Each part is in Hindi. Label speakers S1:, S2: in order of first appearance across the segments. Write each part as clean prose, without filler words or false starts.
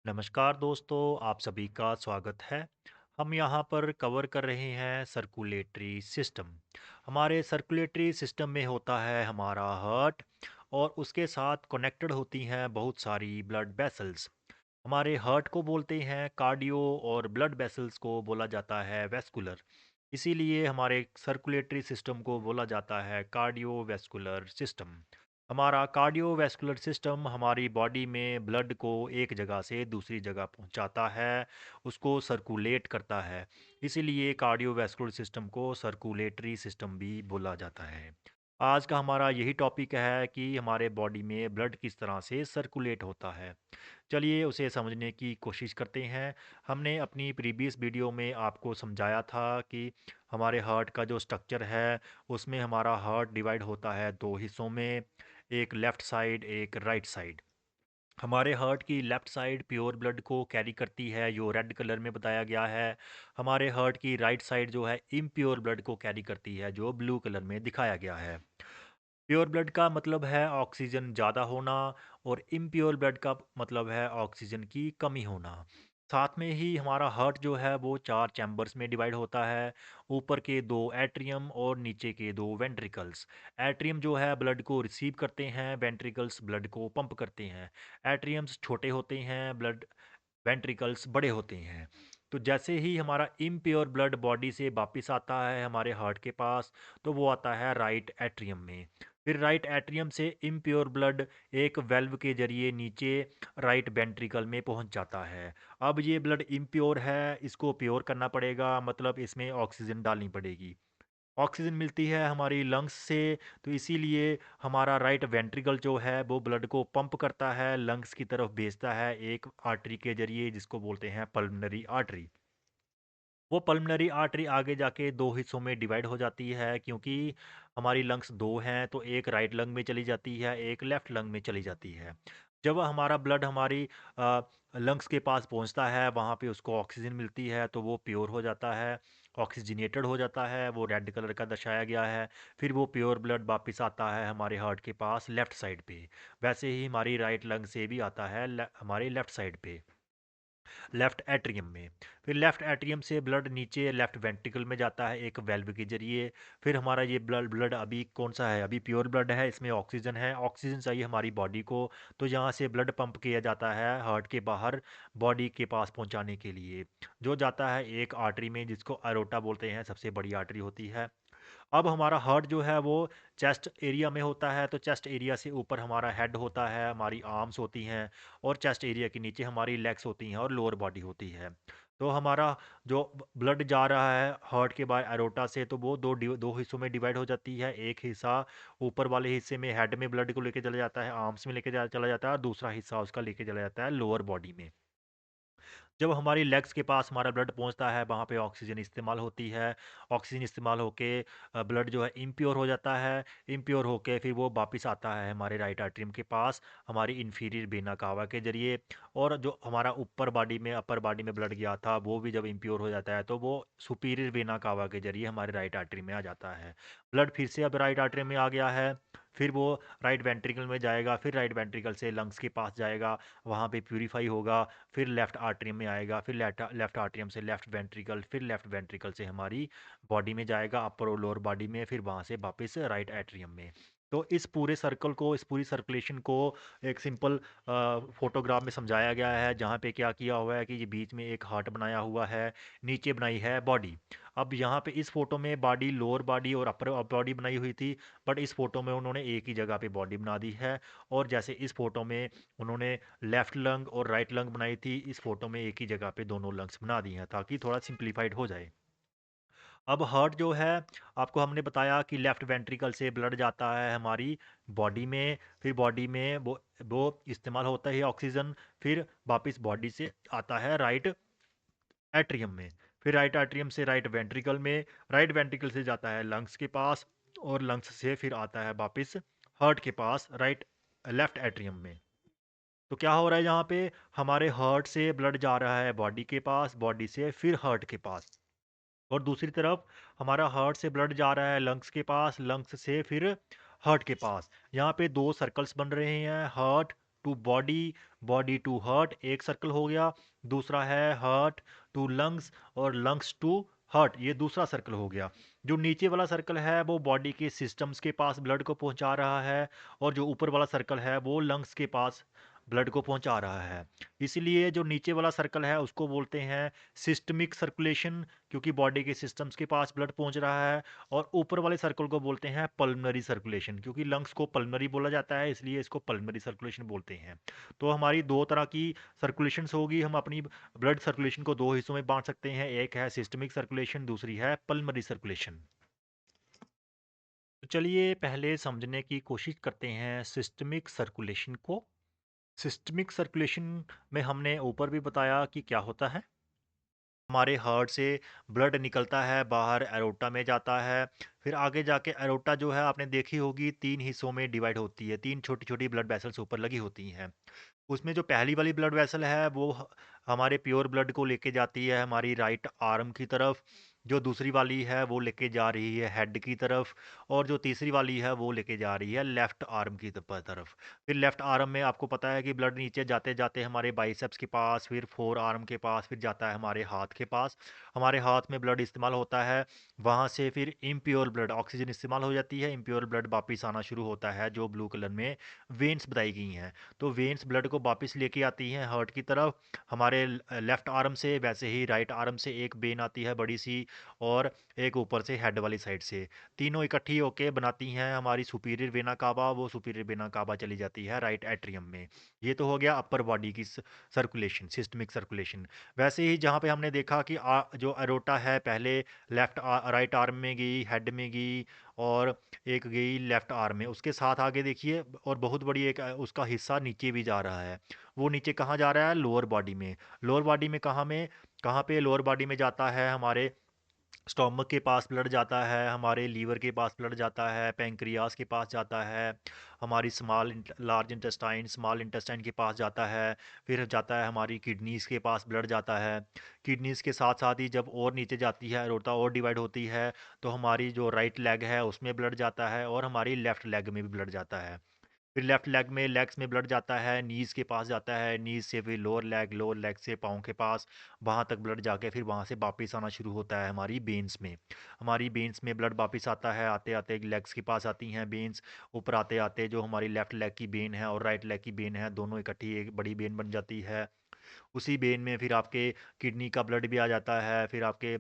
S1: नमस्कार दोस्तों, आप सभी का स्वागत है। हम यहाँ पर कवर कर रहे हैं सर्कुलेटरी सिस्टम। हमारे सर्कुलेटरी सिस्टम में होता है हमारा हार्ट और उसके साथ कनेक्टेड होती हैं बहुत सारी ब्लड वेसल्स। हमारे हार्ट को बोलते हैं कार्डियो और ब्लड वेसल्स को बोला जाता है वेस्कुलर। इसीलिए हमारे सर्कुलेटरी सिस्टम को बोला जाता है कार्डियोवैस्कुलर सिस्टम। हमारा कार्डियोवैस्कुलर सिस्टम हमारी बॉडी में ब्लड को एक जगह से दूसरी जगह पहुंचाता है, उसको सर्कुलेट करता है। इसीलिए कार्डियोवैस्कुलर सिस्टम को सर्कुलेटरी सिस्टम भी बोला जाता है। आज का हमारा यही टॉपिक है कि हमारे बॉडी में ब्लड किस तरह से सर्कुलेट होता है। चलिए उसे समझने की कोशिश करते हैं। हमने अपनी प्रीवियस वीडियो में आपको समझाया था कि हमारे हार्ट का जो स्ट्रक्चर है उसमें हमारा हार्ट डिवाइड होता है दो हिस्सों में, एक लेफ़्ट साइड एक राइट साइड। हमारे हार्ट की लेफ़्ट साइड प्योर ब्लड को कैरी करती है, जो रेड कलर में बताया गया है। हमारे हार्ट की राइट साइड जो है इम्प्योर ब्लड को कैरी करती है, जो ब्लू कलर में दिखाया गया है। प्योर ब्लड का मतलब है ऑक्सीजन ज़्यादा होना और इम्प्योर ब्लड का मतलब है ऑक्सीजन की कमी होना। साथ में ही हमारा हार्ट जो है वो चार चैम्बर्स में डिवाइड होता है। ऊपर के दो एट्रियम और नीचे के दो वेंट्रिकल्स। एट्रियम जो है ब्लड को रिसीव करते हैं, वेंट्रिकल्स ब्लड को पंप करते हैं। एट्रियम्स छोटे होते हैं, ब्लड वेंट्रिकल्स बड़े होते हैं। तो जैसे ही हमारा इम्प्योर ब्लड बॉडी से वापस आता है हमारे हार्ट के पास, तो वो आता है राइट एट्रियम में। फिर राइट एट्रियम से इम्प्योर ब्लड एक वेल्व के जरिए नीचे राइट वेंट्रिकल में पहुंच जाता है। अब ये ब्लड इम्प्योर है, इसको प्योर करना पड़ेगा, मतलब इसमें ऑक्सीजन डालनी पड़ेगी। ऑक्सीजन मिलती है हमारी लंग्स से, तो इसीलिए हमारा राइट वेंट्रिकल जो है वो ब्लड को पंप करता है, लंग्स की तरफ भेजता है एक आर्टरी के जरिए जिसको बोलते हैं पल्मनरी आर्टरी। वो पल्मनरी आर्टरी आगे जाके दो हिस्सों में डिवाइड हो जाती है, क्योंकि हमारी लंग्स दो हैं, तो एक राइट लंग में चली जाती है, एक लेफ्ट लंग में चली जाती है। जब हमारा ब्लड हमारी लंग्स के पास पहुंचता है, वहाँ पे उसको ऑक्सीजन मिलती है, तो वो प्योर हो जाता है, ऑक्सीजनेटेड हो जाता है, वो रेड कलर का दर्शाया गया है। फिर वो प्योर ब्लड वापस आता है हमारे हार्ट के पास लेफ़्ट साइड पे। वैसे ही हमारी राइट लंग से भी आता है हमारे लेफ़्ट साइड पे, लेफ्ट एट्रियम में। फिर लेफ्ट एट्रियम से ब्लड नीचे लेफ्ट वेंट्रिकल में जाता है एक वेल्व के जरिए। फिर हमारा ये ब्लड ब्लड अभी कौन सा है, अभी प्योर ब्लड है, इसमें ऑक्सीजन है, ऑक्सीजन चाहिए हमारी बॉडी को। तो यहाँ से ब्लड पंप किया जाता है हार्ट के बाहर बॉडी के पास पहुँचाने के लिए, जो जाता है एक आर्टरी में जिसको अरोटा बोलते हैं, सबसे बड़ी आर्टरी होती है। अब हमारा हार्ट जो है वो चेस्ट एरिया में होता है, तो चेस्ट एरिया से ऊपर हमारा हेड होता है, हमारी आर्म्स होती हैं, और चेस्ट एरिया के नीचे हमारी लेग्स होती हैं और लोअर बॉडी होती है। तो हमारा जो ब्लड जा रहा है हार्ट के बाय एरोटा से, तो वो दो हिस्सों में डिवाइड हो जाती है। एक हिस्सा ऊपर वाले हिस्से में हेड में ब्लड को लेके चला जाता है, आर्म्स में लेके चला जाता है, और दूसरा हिस्सा उसका लेके चला जाता है लोअर बॉडी में। जब हमारी लेग्स के पास हमारा ब्लड पहुंचता है, वहाँ पे ऑक्सीजन इस्तेमाल होती है। ऑक्सीजन इस्तेमाल होके ब्लड जो है इम्प्योर हो जाता है। इम्प्योर होके फिर वो वापस आता है हमारे राइट आर्टरियम के पास हमारी इन्फीरियर वेना कावा के जरिए। और जो हमारा ऊपर बॉडी में अपर बॉडी में ब्लड गया था, वो भी जब इम्प्योर हो जाता है, तो वो सुपीरियर वेना कावा के जरिए हमारे राइट आर्टरी में आ जाता है। ब्लड फिर से अब राइट आर्टरी में आ गया है, फिर वो राइट वेंट्रिकल में जाएगा, फिर राइट वेंट्रिकल से लंग्स के पास जाएगा, वहाँ पे प्यूरीफाई होगा। फिर लेफ़्ट आर्टरियम में आएगा, फिर लेफ़्ट आर्टरियम से लेफ़्ट वेंट्रिकल, फिर लेफ़्ट वेंट्रिकल से हमारी बॉडी में जाएगा, अपर और लोअर बॉडी में, फिर वहाँ से वापस राइट एट्रियम में। तो इस पूरे सर्कल को, इस पूरी सर्कुलेशन को एक सिंपल फोटोग्राफ में समझाया गया है, जहाँ पे क्या किया हुआ है कि ये बीच में एक हार्ट बनाया हुआ है, नीचे बनाई है बॉडी। अब यहाँ पे इस फोटो में बॉडी, लोअर बॉडी और अपर बॉडी बनाई हुई थी, बट इस फोटो में उन्होंने एक ही जगह पे बॉडी बना दी है। और जैसे इस फोटो में उन्होंने लेफ़्ट लंग और राइट लंग बनाई थी, इस फोटो में एक ही जगह पे दोनों लंग्स बना दी हैं, ताकि थोड़ा सिंप्लीफाइड हो जाए। अब हार्ट जो है, आपको हमने बताया कि लेफ़्ट वेंट्रिकल से ब्लड जाता है हमारी बॉडी में, फिर बॉडी में वो इस्तेमाल होता है ऑक्सीजन, फिर वापस बॉडी से आता है राइट एट्रियम में, फिर राइट एट्रियम से राइट वेंट्रिकल में, राइट वेंट्रिकल से जाता है लंग्स के पास, और लंग्स से फिर आता है वापस हार्ट के पास राइट लेफ़्ट एट्रियम में। तो क्या हो रहा है यहाँ पे, हमारे हार्ट से ब्लड जा रहा है बॉडी के पास, बॉडी से फिर हार्ट के पास। और दूसरी तरफ हमारा हार्ट से ब्लड जा रहा है लंग्स के पास, लंग्स से फिर हार्ट के पास। यहाँ पे दो सर्कल्स बन रहे हैं, heart to body, body to heart एक सर्कल हो गया। दूसरा है हार्ट टू लंग्स और लंग्स टू हार्ट, ये दूसरा सर्कल हो गया। जो नीचे वाला सर्कल है वो बॉडी के सिस्टम्स के पास ब्लड को पहुंचा रहा है, और जो ऊपर वाला सर्कल है वो लंग्स के पास ब्लड को पहुंचा रहा है। इसीलिए जो नीचे वाला सर्कल है उसको बोलते हैं सिस्टमिक सर्कुलेशन, क्योंकि बॉडी के सिस्टम्स के पास ब्लड पहुंच रहा है। और ऊपर वाले सर्कल को बोलते हैं पल्मनरी सर्कुलेशन, क्योंकि लंग्स को पल्मनरी बोला जाता है, इसलिए इसको पल्मनरी सर्कुलेशन बोलते हैं। तो हमारी दो तरह की सर्कुलेशंस होगी। हम अपनी ब्लड सर्कुलेशन को दो हिस्सों में बांट सकते हैं, एक है सिस्टमिक सर्कुलेशन, दूसरी है पल्मनरी सर्कुलेशन। तो चलिए पहले समझने की कोशिश करते हैं सिस्टमिक सर्कुलेशन को। सिस्टमिक सर्कुलेशन में हमने ऊपर भी बताया कि क्या होता है। हमारे हार्ट से ब्लड निकलता है, बाहर एरोटा में जाता है। फिर आगे जाके एरोटा जो है आपने देखी होगी, तीन हिस्सों में डिवाइड होती है, तीन छोटी छोटी ब्लड वेसल्स ऊपर लगी होती हैं। उसमें जो पहली वाली ब्लड वेसल है वो हमारे प्योर ब्लड को लेके जाती है हमारी राइट आर्म की तरफ। जो दूसरी वाली है वो लेके जा रही है हेड की तरफ। और जो तीसरी वाली है वो लेके जा रही है लेफ्ट आर्म की तरफ। फिर लेफ्ट आर्म में आपको पता है कि ब्लड नीचे जाते जाते हमारे बाइसेप्स के पास, फिर फोर आर्म के पास, फिर जाता है हमारे हाथ के पास। हमारे हाथ में ब्लड इस्तेमाल होता है, वहाँ से फिर इम्प्योर ब्लड, ऑक्सीजन इस्तेमाल हो जाती है, इम्प्योर ब्लड वापिस आना शुरू होता है, जो ब्लू कलर में वेन्स बताई गई हैं। तो वेन्स ब्लड को वापस लेके आती हैं हार्ट की तरफ हमारे लेफ्ट आर्म से। वैसे ही राइट आर्म से एक वेन आती है बड़ी सी, और एक ऊपर से हेड वाली साइड से। तीनों इकट्ठी होके बनाती हैं हमारी सुपीरियर वेना कावा। वो सुपीरियर वेना कावा चली जाती है राइट एट्रियम में। ये तो हो गया अपर बॉडी की सर्कुलेशन, सिस्टमिक सर्कुलेशन। वैसे ही जहाँ पे हमने देखा कि जो अरोटा है पहले राइट आर्म में गई, हेड में गई, और एक गई लेफ्ट आर्म में, उसके साथ आगे देखिए और बहुत बड़ी एक उसका हिस्सा नीचे भी जा रहा है। वो नीचे कहाँ जा रहा है? लोअर बॉडी में। लोअर बॉडी में कहाँ पे लोअर बॉडी में जाता है? हमारे स्टोमक के पास ब्लड जाता है, हमारे लीवर के पास ब्लड जाता है, पेंक्रियास के पास जाता है, हमारी लार्ज इंटेस्टाइन, स्मॉल इंटेस्टाइन के पास जाता है। फिर जाता है हमारी किडनीज़ के पास ब्लड जाता है। किडनीज़ के साथ साथ ही जब और नीचे जाती है अरोटा और डिवाइड होती है, तो हमारी जो राइट लेग है उसमें ब्लड जाता है, और हमारी लेफ्ट लेग में भी ब्लड जाता है। फिर लेफ्ट लेग्स में ब्लड जाता है, नीज़ के पास जाता है, नीज़ से फिर लोअर लेग से पाँव के पास, वहाँ तक ब्लड जाके फिर वहाँ से वापस आना शुरू होता है हमारी बेन्स में। हमारी बेन्स में ब्लड वापस आता है, आते आते लेग्स के पास आती हैं बेन्स। ऊपर आते आते जो हमारी लेफ्ट लेग की बेन है और राइट लेग की बेन है, दोनों इकट्ठी एक बड़ी बेन बन जाती है। उसी वेन में फिर आपके किडनी का ब्लड भी आ जाता है, फिर आपके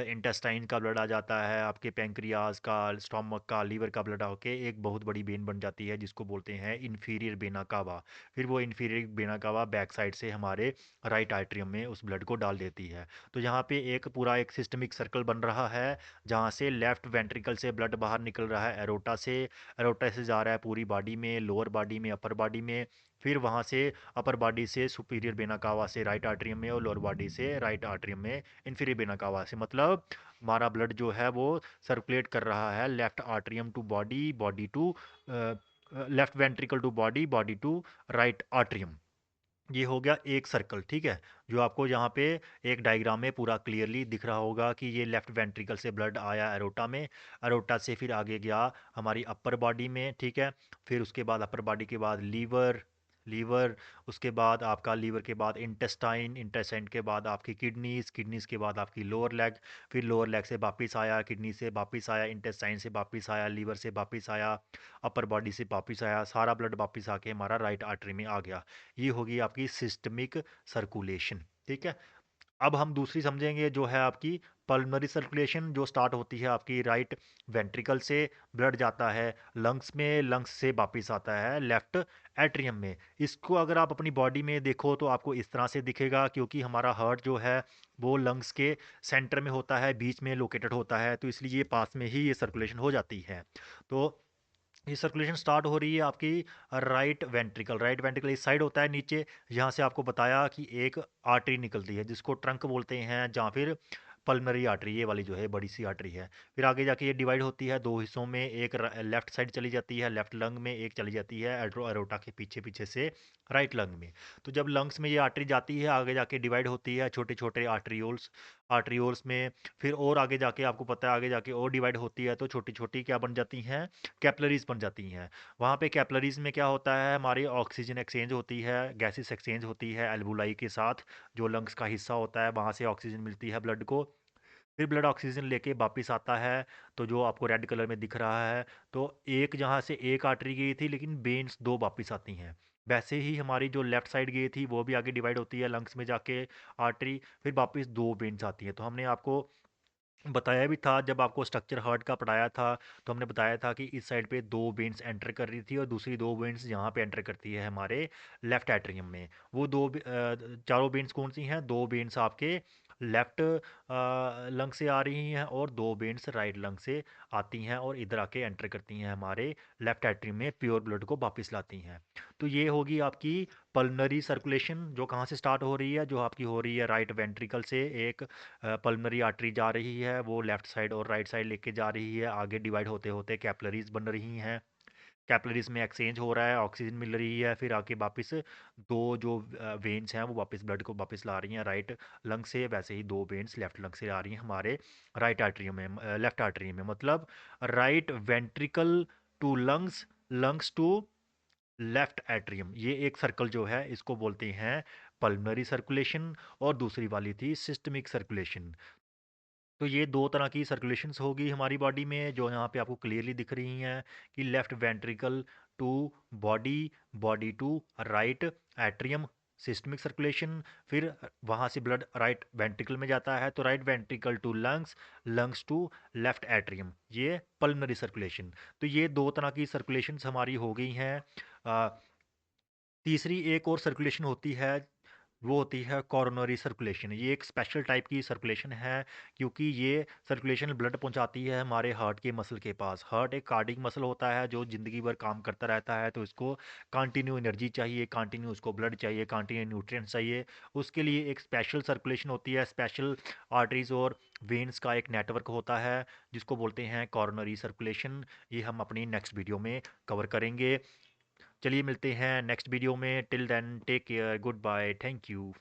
S1: इंटेस्टाइन का ब्लड आ जाता है, आपके पेंक्रियाज का, स्टोमक का, लीवर का ब्लड आके एक बहुत बड़ी वेन बन जाती है, जिसको बोलते हैं इन्फीरियर वेना कावा। फिर वो inferior vena cava back side से हमारे राइट आर्टरियम में उस ब्लड को डाल देती है। तो यहाँ पे एक पूरा एक सिस्टमिक सर्कल बन रहा है, जहाँ से लेफ्ट वेंट्रिकल से ब्लड बाहर निकल रहा है एरोटा से। एरोटा से जा रहा है पूरी बॉडी में, लोअर बॉडी में, अपर बॉडी में। फिर वहाँ से अपर बॉडी से सुपीरियर वेना कावा से राइट आर्टरियम में, और लोअर बॉडी से राइट आर्टरियम में इन्फीरियर वेना कावा से। मतलब हमारा ब्लड जो है वो सर्कुलेट कर रहा है left atrium to body, body to left ventricle to body, body to right atrium. ये हो गया एक सर्कल, ठीक है, जो आपको यहाँ पे एक डायग्राम में पूरा क्लियरली दिख रहा होगा कि ये लेफ्ट वेंट्रिकल से ब्लड आया एरोटा में, एरोटा से फिर आगे गया हमारी अपर बॉडी में, ठीक है। फिर उसके बाद अपर बॉडी के बाद लीवर, लीवर उसके बाद आपका लीवर के बाद इंटेस्टाइन, इंटेस्टाइन के बाद आपकी किडनीज, किडनीज के बाद आपकी लोअर लेग। फिर लोअर लेग से वापस आया, किडनी से वापस आया, इंटेस्टाइन से वापस आया, लीवर से वापस आया, अपर बॉडी से वापस आया, सारा ब्लड वापस आके हमारा राइट आर्टरी में आ गया। ये होगी आपकी सिस्टमिक सर्कुलेशन, ठीक है। अब हम दूसरी समझेंगे, जो है आपकी पल्मनरी सर्कुलेशन, जो स्टार्ट होती है आपकी राइट वेंट्रिकल से। ब्लड जाता है लंग्स में, लंग्स से वापस आता है लेफ्ट एट्रियम में। इसको अगर आप अपनी बॉडी में देखो तो आपको इस तरह से दिखेगा, क्योंकि हमारा हार्ट जो है वो लंग्स के सेंटर में होता है, बीच में लोकेटेड होता है, तो इसलिए ये पास में ही ये सर्कुलेशन हो जाती है। तो ये सर्कुलेशन स्टार्ट हो रही है आपकी राइट वेंट्रिकल, राइट वेंट्रिकल इस साइड होता है नीचे। यहाँ से आपको बताया कि एक आर्टरी निकलती है जिसको ट्रंक बोलते हैं, या फिर पल्मनरी आर्टरी, ये वाली जो है बड़ी सी आर्टरी है। फिर आगे जाके ये डिवाइड होती है दो हिस्सों में, एक लेफ्ट साइड चली जाती है लेफ्ट लंग में, एक चली जाती है एरोटा के पीछे पीछे से राइट लंग में। तो जब लंग्स में ये आर्टरी जाती है, आगे जाके डिवाइड होती है छोटे छोटे आर्टरियोल्स, आर्टरियोल्स में। फिर और आगे जाके आपको पता है आगे जाके और डिवाइड होती है तो छोटी छोटी क्या बन जाती हैं, कैपलरीज बन जाती हैं। वहाँ पे कैपलरीज में क्या होता है, हमारी ऑक्सीजन एक्सचेंज होती है, गैसेस एक्सचेंज होती है एल्वुलाई के साथ, जो लंग्स का हिस्सा होता है, वहाँ से ऑक्सीजन मिलती है ब्लड को। फिर ब्लड ऑक्सीजन लेके वापस आता है, तो जो आपको रेड कलर में दिख रहा है, तो एक जहाँ से एक आर्टरी गई थी लेकिन वेन्स दो वापस आती हैं। वैसे ही हमारी जो लेफ्ट साइड गई थी वो भी आगे डिवाइड होती है लंग्स में जाके आर्टरी, फिर वापस दो वेन्स आती हैं। तो हमने आपको बताया भी था जब आपको स्ट्रक्चर हार्ट का पढ़ाया था, तो हमने बताया था कि इस साइड पे दो वेन्स एंटर कर रही थी और दूसरी दो वेन्स यहाँ पे एंटर करती है हमारे लेफ्ट एट्रियम में। वो चारों वेन्स कौन सी हैं, दो वेन्स आपके लेफ्ट लंग से आ रही हैं और दो वेन्स राइट लंग से आती हैं और इधर आके एंटर करती हैं हमारे लेफ्ट एट्रियम में, प्योर ब्लड को वापस लाती हैं। तो ये होगी आपकी पल्मनरी सर्कुलेशन, जो कहाँ से स्टार्ट हो रही है, जो आपकी हो रही है राइट वेंट्रिकल से। एक पल्मनरी आर्टरी जा रही है, वो लेफ्ट साइड और राइट साइड लेके जा रही है, आगे डिवाइड होते होते कैपलरीज बन रही हैं, कैपलरीज में एक्सचेंज हो रहा है, ऑक्सीजन मिल रही है, फिर आके वापस दो जो वेन्स हैं वो वापस ब्लड को वापस ला रही हैं राइट लंग से, वैसे ही दो वेन्स लेफ्ट लंग से आ रही हैं हमारे राइट आर्टरी में, लेफ्ट आर्टरी में, मतलब right ventricle to lungs, lungs to left atrium. ये एक सर्कल जो है इसको बोलते हैं पल्मनरी सर्कुलेशन, और दूसरी वाली थी सिस्टमिक सर्कुलेशन। तो ये दो तरह की सर्कुलेशंस होगी हमारी बॉडी में, जो यहाँ पे आपको क्लियरली दिख रही हैं कि left ventricle to body, body to right atrium, systemic circulation. फिर वहाँ से ब्लड राइट वेंट्रिकल में जाता है तो right ventricle to lungs, lungs to left atrium, ये पल्मनरी सर्कुलेशन। तो ये दो तरह की सर्कुलेशंस हमारी हो गई हैं। तीसरी एक और सर्कुलेशन होती है, वो होती है कॉरोनरी सर्कुलेशन। ये एक स्पेशल टाइप की सर्कुलेशन है, क्योंकि ये सर्कुलेशन ब्लड पहुंचाती है हमारे हार्ट के मसल के पास। हार्ट एक कार्डिक मसल होता है जो ज़िंदगी भर काम करता रहता है, तो इसको कंटिन्यू एनर्जी चाहिए, कंटिन्यू उसको ब्लड चाहिए, कंटिन्यू न्यूट्रिएंट्स चाहिए। उसके लिए एक स्पेशल सर्कुलेशन होती है, स्पेशल आर्टरीज और वेन्स का एक नेटवर्क होता है जिसको बोलते हैं कॉरोनरी सर्कुलेशन। ये हम अपनी नेक्स्ट वीडियो में कवर करेंगे। चलिए मिलते हैं नेक्स्ट वीडियो में, till then take care, good bye, thank you.